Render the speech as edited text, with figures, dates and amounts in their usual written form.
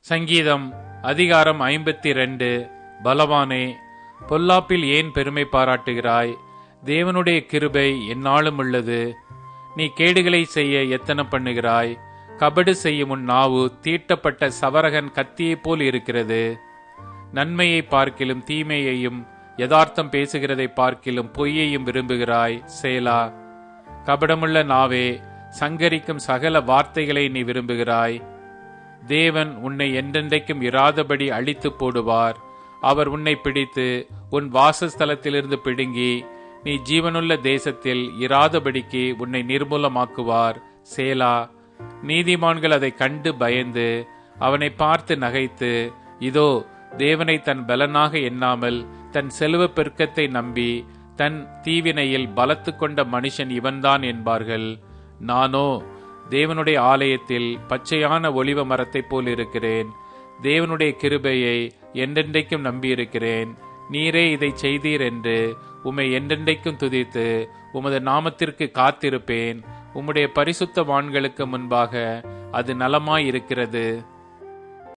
சங்கீதம் அதிகாரம் 52. பலவானே, பொல்லாப்பில் ஏன் பெருமை பாராட்டுகிறாய்? தேவனுடைய கிருபை எந்நாளும் உள்ளது. நீ கேடுகளை செய்ய எத்தனை பண்ணுகிறாய்? கபடு செய்யும் உன் நாவு தீட்டப்பட்ட சவரகன் கத்தியைப் போல் இருக்கிறது. நன்மையை பார்க்கிலும் தீமையையும் யதார்த்தம் பேசுகிறதை பார்க்கிலும் பொய்யையும் விரும்புகிறாய். சேலா. கபடமுள்ள நாவே, சங்கரிக்கும் சகல வார்த்தைகளை நீ விரும்புகிறாய். தேவன் உன்னை என்றென்றைக்கும் இராதபடி அழித்து போடுவார். அவர் உன்னை பிடித்து உன் வாசஸ்தலத்திலிருந்து பிடுங்கி நீ ஜீவனுள்ள தேசத்தில் இராதபடிக்கு உன்னை நிர்மூலமாக்குவார். சேலா. நீதிமான்கள் அதை கண்டு பயந்து அவனை பார்த்து நகைத்து, இதோ தேவனை தன் பலனாக எண்ணாமல் தன் செல்வ பெருக்கத்தை நம்பி தன் தீவினையில் பலத்து கொண்ட மனுஷன் இவன்தான் என்பார்கள். நானோ தேவனுடைய ஆலயத்தில் பச்சையான ஒலிவ மரத்தைப் போல் இருக்கிறேன். தேவனுடைய கிருபையை என்றென்றைக்கும் நம்பியிருக்கிறேன். நீரே இதை செய்தீர் என்று உம்மை என்றென்றைக்கும் துதித்து உமது நாமத்திற்கு காத்திருப்பேன். உம்முடைய பரிசுத்தவான்களுக்கு முன்பாக அது நலமாயிருக்கிறது.